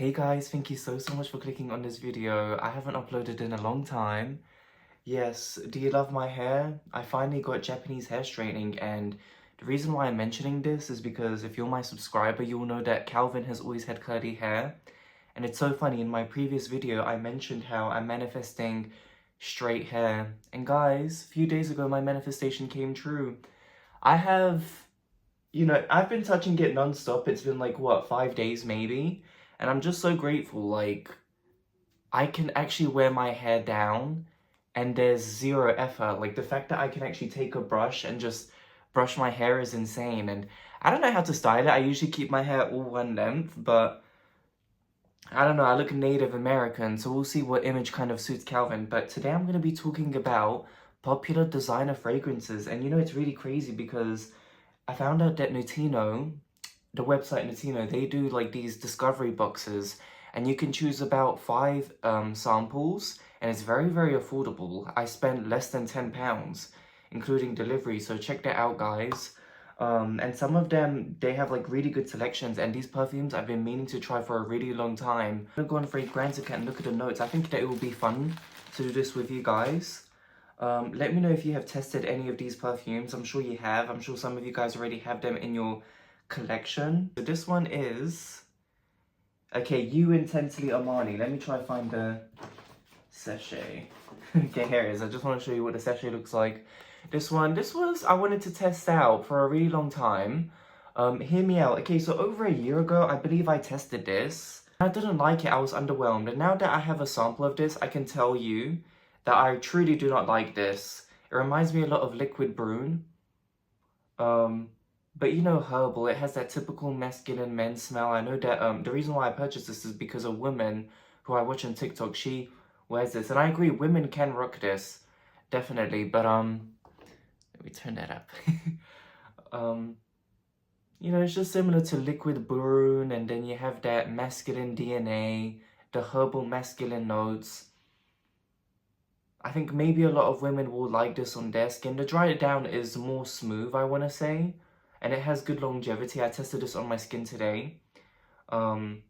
Hey guys, thank you so much for clicking on this video. I haven't uploaded in a long time. Yes, do you love my hair? I finally got Japanese hair straightening, and the reason why I'm mentioning this is because if you're my subscriber, you'll know that Calvin has always had curly hair. And it's so funny, in my previous video, I mentioned how I'm manifesting straight hair. And guys, a few days ago, my manifestation came true. I have, I've been touching it non-stop. It's been like, what, 5 days maybe? And I'm just so grateful, like, I can actually wear my hair down and there's zero effort. Like, the fact that I can actually take a brush and just brush my hair is insane. And I don't know how to style it. I usually keep my hair all one length, but I don't know, I look Native American, so we'll see what image kind of suits Calvin. But today I'm going to be talking about popular designer fragrances. And it's really crazy because I found out that Nutino, the website Nutino, they do like these discovery boxes, and you can choose about 5 samples, and it's very affordable. I spent less than £10 including delivery, so check that out, guys. And some of them, they have like really good selections, and these perfumes I've been meaning to try for a really long time. I'm gonna go on Fragrantica and look at the notes. I think that it will be fun to do this with you guys. Let me know if you have tested any of these perfumes. I'm sure you have. I'm sure some of you guys already have them in your collection. So this one is, okay, You Intensely Armani. Let me try to find the sachet. Okay, here it is. I just want to show you what the sachet looks like. This was, I wanted to test out for a really long time. Hear me out. Okay, so over a year ago, I believe I tested this. I didn't like it. I was underwhelmed. And now that I have a sample of this, I can tell you that I truly do not like this. It reminds me a lot of Liquid Brune. But herbal, it has that typical masculine men smell. I know that the reason why I purchased this is because a woman who I watch on TikTok, she wears this. And I agree, women can rock this, definitely. But let me turn that up. It's just similar to Liquid Brune, and then you have that masculine DNA, the herbal masculine notes. I think maybe a lot of women will like this on their skin. The Dry It Down is more smooth, I want to say. And it has good longevity. I tested this on my skin today. But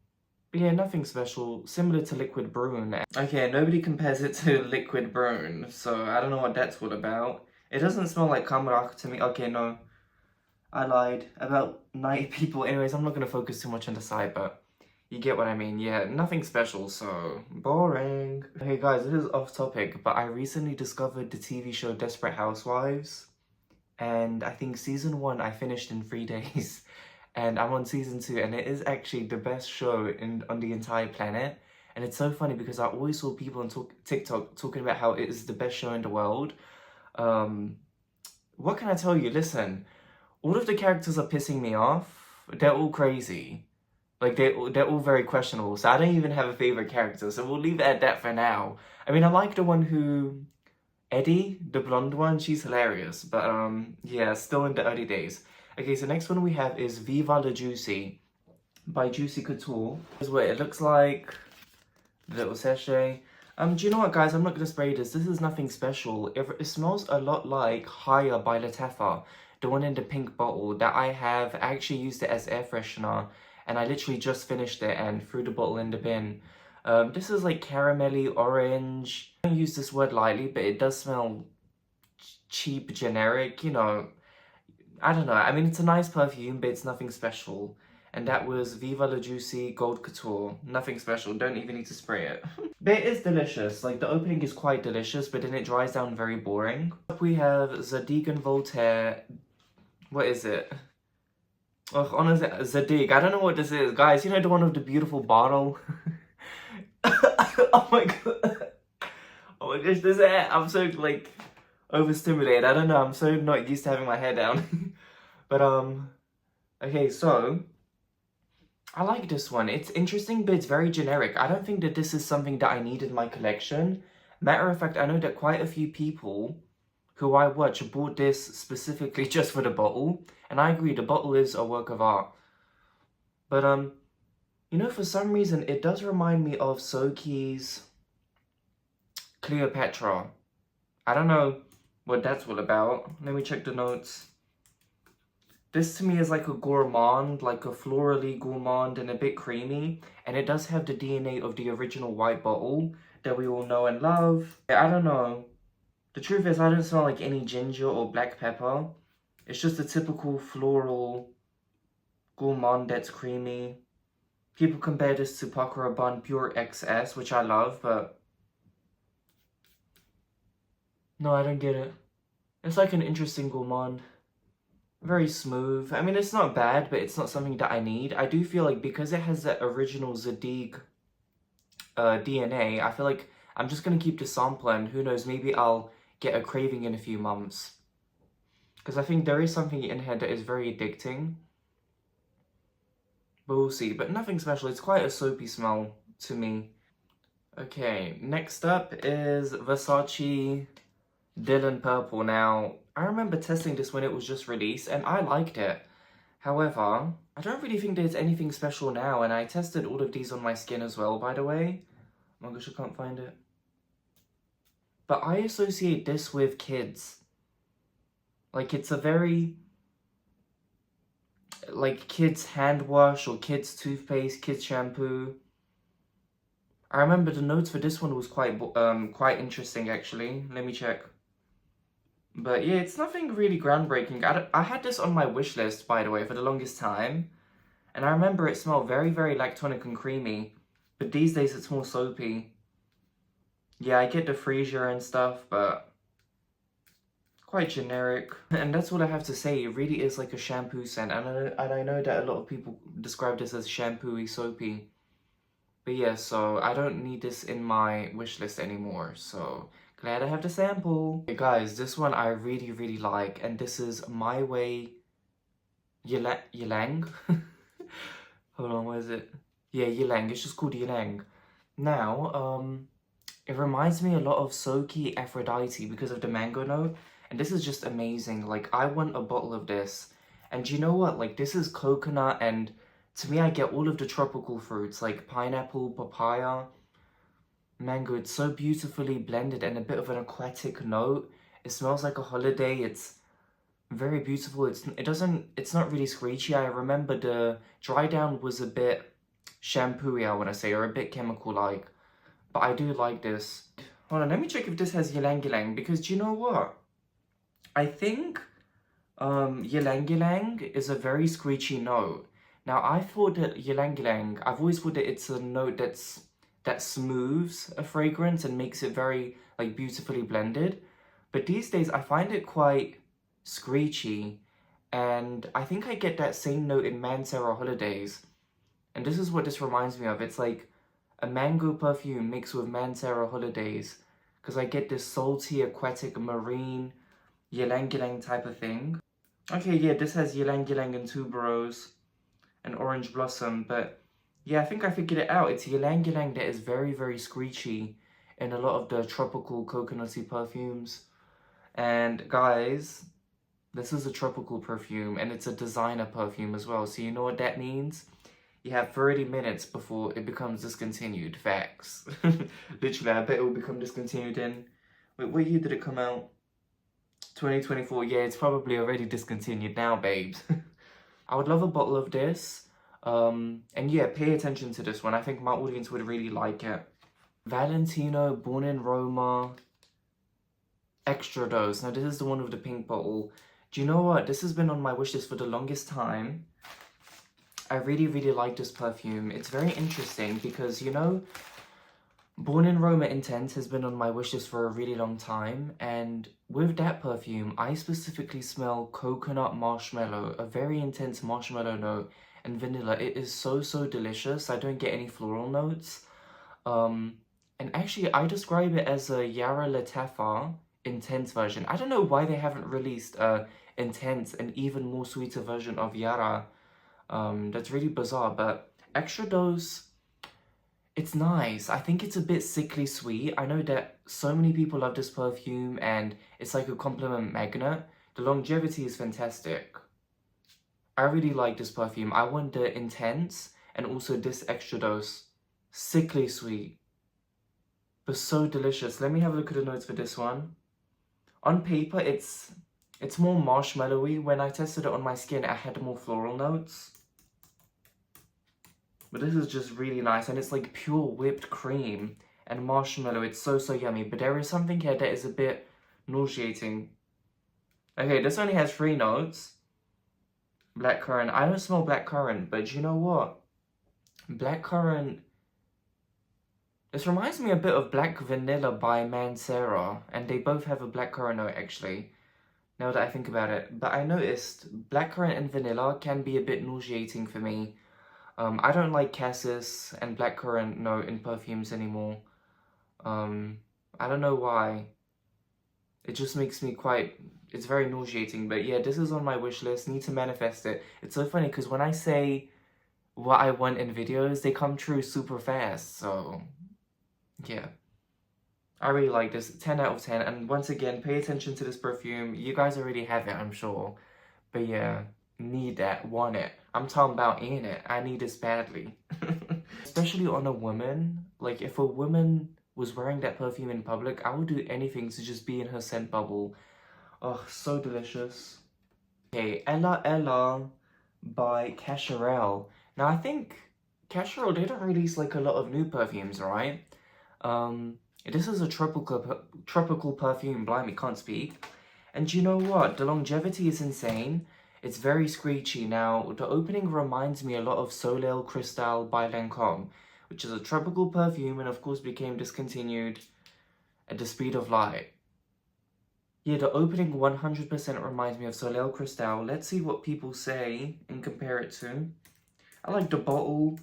yeah, nothing special. Similar to Liquid Brune. Okay, nobody compares it to Liquid Brune, so I don't know what that's all about. It doesn't smell like Kamaraka to me. Okay, no. I lied. About 90 people. Anyways, I'm not going to focus too much on the side, but you get what I mean. Yeah, nothing special, so boring. Okay, guys, this is off topic, but I recently discovered the TV show Desperate Housewives. And I think season 1 I finished in 3 days. And I'm on season 2, and it is actually the best show on the entire planet. And it's so funny because I always saw people on TikTok talking about how it is the best show in the world. What can I tell you? Listen, all of the characters are pissing me off. They're all crazy. Like, they're all very questionable. So I don't even have a favorite character. So we'll leave it at that for now. I mean, I like the one who... Eddie, the blonde one, she's hilarious. But, yeah, still in the early days. Okay, so next one we have is Viva La Juicy by Juicy Couture. This is what it looks like. The little sachet. Do you know what, guys? I'm not going to spray this. This is nothing special. It smells a lot like Higher by Latefa. The one in the pink bottle that I have. I actually used it as air freshener. And I literally just finished it and threw the bottle in the bin. This is like caramelly orange. I don't use this word lightly, but it does smell cheap, generic, I don't know. I mean, it's a nice perfume, but it's nothing special. And that was Viva La Juicy Gold Couture. Nothing special. Don't even need to spray it. But it is delicious. Like, the opening is quite delicious, but then it dries down very boring. We have Zadig and Voltaire. What is it? Oh, honestly, zadig. I don't know what this is. Guys, the one with the beautiful bottle? Oh my god. Oh my gosh, this hair. I'm so, like, overstimulated. I don't know. I'm so not used to having my hair down. But, okay, so I like this one. It's interesting, but it's very generic. I don't think that this is something that I need in my collection. Matter of fact, I know that quite a few people who I watch bought this specifically just for the bottle. And I agree, the bottle is a work of art. But, for some reason, it does remind me of Soki's Cleopatra. I don't know what that's all about. Let me check the notes. This to me is like a gourmand, like a florally gourmand and a bit creamy. And it does have the DNA of the original white bottle that we all know and love. I don't know. The truth is, I don't smell like any ginger or black pepper. It's just a typical floral gourmand that's creamy. People compare this to Pucker Bun Pure XS, which I love, but no, I don't get it. It's like an interesting gourmand. Very smooth. I mean, it's not bad, but it's not something that I need. I do feel like because it has that original zadig DNA, I feel like I'm just gonna keep the sample, and who knows, maybe I'll get a craving in a few months. Because I think there is something in here that is very addicting. But we'll see. But nothing special. It's quite a soapy smell to me. Okay, next up is Versace Dylan Purple. Now, I remember testing this when it was just released, and I liked it. However, I don't really think there's anything special now, and I tested all of these on my skin as well, by the way. Oh my gosh, I can't find it. But I associate this with kids. Like, it's a very, like, kids hand wash or kids toothpaste, kids shampoo. I remember the notes for this one was quite interesting, actually. Let me check. But yeah, it's nothing really groundbreaking. I had this on my wish list, by the way, for the longest time. And I remember it smelled very, very lactonic and creamy. But these days it's more soapy. Yeah, I get the freesia and stuff, but quite generic. And that's what I have to say. It really is like a shampoo scent. And I know that a lot of people describe this as shampooey, soapy. But yeah, so I don't need this in my wish list anymore. So glad I have the sample. Hey guys, this one I really, really like. And this is My Way Ylang. Hold on, what is it? Yeah, Ylang. It's just called Ylang. Now, it reminds me a lot of Soaky Aphrodite because of the mango note. And this is just amazing. Like, I want a bottle of this. And you know what? Like, this is coconut, and to me, I get all of the tropical fruits, like pineapple, papaya, mango. It's so beautifully blended and a bit of an aquatic note. It smells like a holiday. It's very beautiful. It's not really screechy. I remember the dry down was a bit shampooey, I want to say, or a bit chemical-like. But I do like this. Hold on, let me check if this has Ylang Ylang, because do you know what? I think Ylang Ylang is a very screechy note. Now, I thought that Ylang Ylang, I've always thought that it's a note that smooths a fragrance and makes it very, like, beautifully blended. But these days, I find it quite screechy. And I think I get that same note in Mancera Holidays. And this is what this reminds me of. It's like a mango perfume mixed with Mancera Holidays. Because I get this salty, aquatic, marine, Ylang Ylang type of thing. Okay, yeah, this has Ylang Ylang and tuberose and orange blossom, but yeah, I think I figured it out. It's Ylang Ylang that is very, very screechy in a lot of the tropical coconutty perfumes. And guys, this is a tropical perfume, and it's a designer perfume as well. So you know what that means? You have 30 minutes before it becomes discontinued. Facts. Literally, I bet it will become discontinued in... Wait, what year did it come out? 2024. Yeah, it's probably already discontinued now, babes. I would love a bottle of this. And yeah, pay attention to this one. I think my audience would really like it. Valentino, born in Roma, Extradose. Now, this is the one with the pink bottle. Do you know what? This has been on my wishlist for the longest time. I really, really like this perfume. It's very interesting because, you know, Born in Roma Intense has been on my wishlist for a really long time, and with that perfume, I specifically smell coconut marshmallow, a very intense marshmallow note, and vanilla. It is so, so delicious. I don't get any floral notes. And actually, I describe it as a Yara Latefa intense version. I don't know why they haven't released a intense and even more sweeter version of Yara. That's really bizarre, but Extradose, it's nice. I think it's a bit sickly sweet. I know that so many people love this perfume and it's like a compliment magnet. The longevity is fantastic. I really like this perfume. I want the intense and also this Extradose. Sickly sweet, but so delicious. Let me have a look at the notes for this one. On paper, it's It's more marshmallowy. When I tested it on my skin, I had more floral notes. But this is just really nice, and it's like pure whipped cream and marshmallow. It's so, so yummy. But there is something here that is a bit nauseating. Okay, this only has 3 notes. Blackcurrant. I don't smell blackcurrant, but you know what? Blackcurrant... This reminds me a bit of Black Vanilla by Mancera, and they both have a blackcurrant note, actually, now that I think about it. But I noticed blackcurrant and vanilla can be a bit nauseating for me. I don't like cassis and blackcurrant note in perfumes anymore. I don't know why. It just makes me quite... It's very nauseating, but yeah, this is on my wish list. Need to manifest it. It's so funny, because when I say what I want in videos, they come true super fast, so... yeah. I really like this. 10 out of 10. And once again, pay attention to this perfume. You guys already have it, I'm sure. But yeah, need that, want it. I'm talking about in it. I need this badly. Especially on a woman. Like, if a woman was wearing that perfume in public, I would do anything to just be in her scent bubble. Oh, so delicious. Okay, Ella Ella by Cacharel. Now, I think Cacharel, they don't release like a lot of new perfumes, right? This is a tropical perfume, blimey, can't speak. And you know what? The longevity is insane. It's very screechy. Now, the opening reminds me a lot of Soleil Cristal by Lancôme, which is a tropical perfume and of course became discontinued at the speed of light. Yeah, the opening 100% reminds me of Soleil Cristal. Let's see what people say and compare it to. I like the bottle.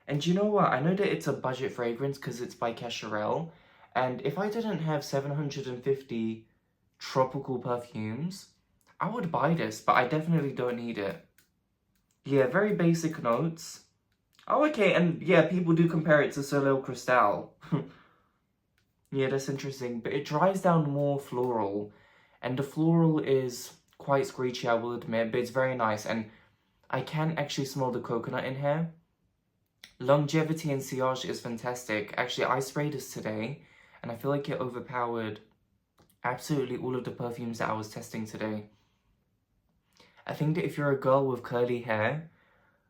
And you know what? I know that it's a budget fragrance because it's by Cacharel. And if I didn't have 750 tropical perfumes, I would buy this, but I definitely don't need it. Yeah, very basic notes. Oh, okay, and yeah, people do compare it to Soleil Cristal. Yeah, that's interesting, but it dries down more floral. And the floral is quite screechy, I will admit, but it's very nice. And I can actually smell the coconut in here. Longevity and sillage is fantastic. Actually, I sprayed this today, and I feel like it overpowered absolutely all of the perfumes that I was testing today. I think that if you're a girl with curly hair,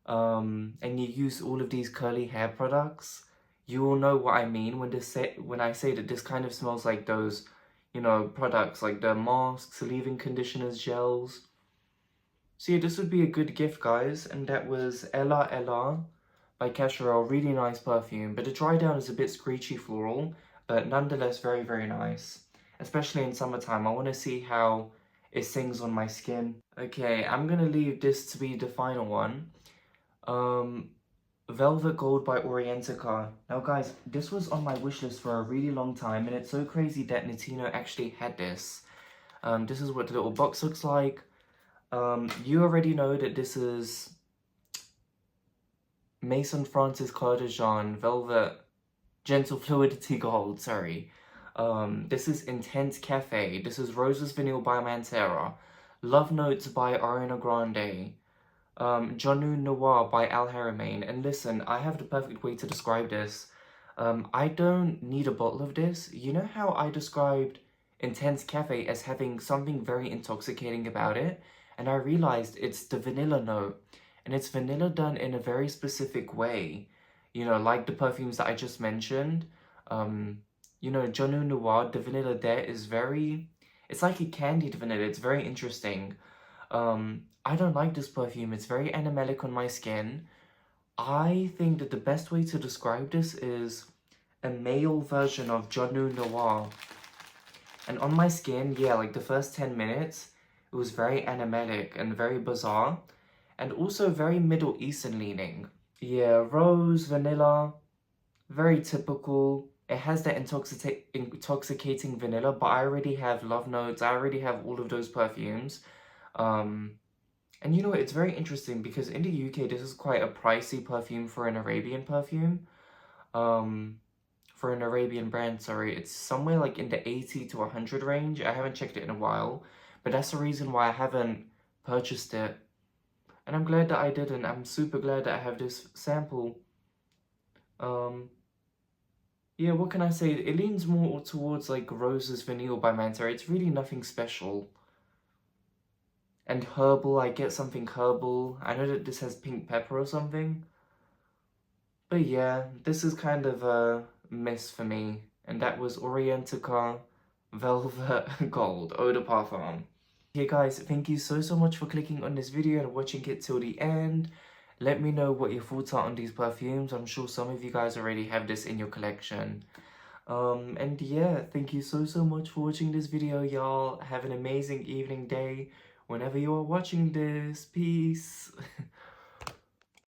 and you use all of these curly hair products, you will know what I mean when I say that this kind of smells like those, you know, products like the masks, leave-in conditioners, gels. So yeah, this would be a good gift, guys. And that was Ella Ella by Cacharel. Really nice perfume, but the dry down is a bit screechy floral, but nonetheless very, very nice. Especially in summertime. I want to see how it sings on my skin. Okay, I'm gonna leave this to be the final one. Velvet Gold by Orientica. Now guys, this was on my wish list for a really long time, and it's so crazy that Nintino actually had this. This is what the little box looks like. You already know that this is Maison Francis Claude de Jean Velvet Gentle Fluidity Gold, sorry. This is Intense Cafe. This is Roses Vanille by Mancera. Love Notes by Ariana Grande. Janu Noir by Al Haramain. And listen, I have the perfect way to describe this. I don't need a bottle of this. You know how I described Intense Cafe as having something very intoxicating about it? And I realized it's the vanilla note. And it's vanilla done in a very specific way. You know, like the perfumes that I just mentioned. You know, Janu Noir, the vanilla there is very... It's like a candied vanilla. It's very interesting. I don't like this perfume. It's very animalic on my skin. I think that the best way to describe this is a male version of Janu Noir. And on my skin, yeah, like the first 10 minutes, it was very animalic and very bizarre. And also very Middle Eastern leaning. Yeah, rose, vanilla, very typical. It has that intoxicating vanilla, but I already have love notes. I already have all of those perfumes. And you know, it's very interesting because in the UK, this is quite a pricey perfume for an Arabian perfume. For an Arabian brand, sorry. It's somewhere like in the 80 to 100 range. I haven't checked it in a while, but that's the reason why I haven't purchased it. And I'm glad that I didn't. I'm super glad that I have this sample. Yeah, what can I say? It leans more towards like Roses Vanille by Mancera. It's really nothing special. And herbal, I get something herbal. I know that this has pink pepper or something. But yeah, this is kind of a miss for me. And that was Orientica Velvet Gold Eau de Parfum. Okay guys, thank you so much for clicking on this video and watching it till the end. Let me know what your thoughts are on these perfumes. I'm sure some of you guys already have this in your collection. And yeah, thank you so much for watching this video, y'all. Have an amazing evening, day, whenever you are watching this. Peace.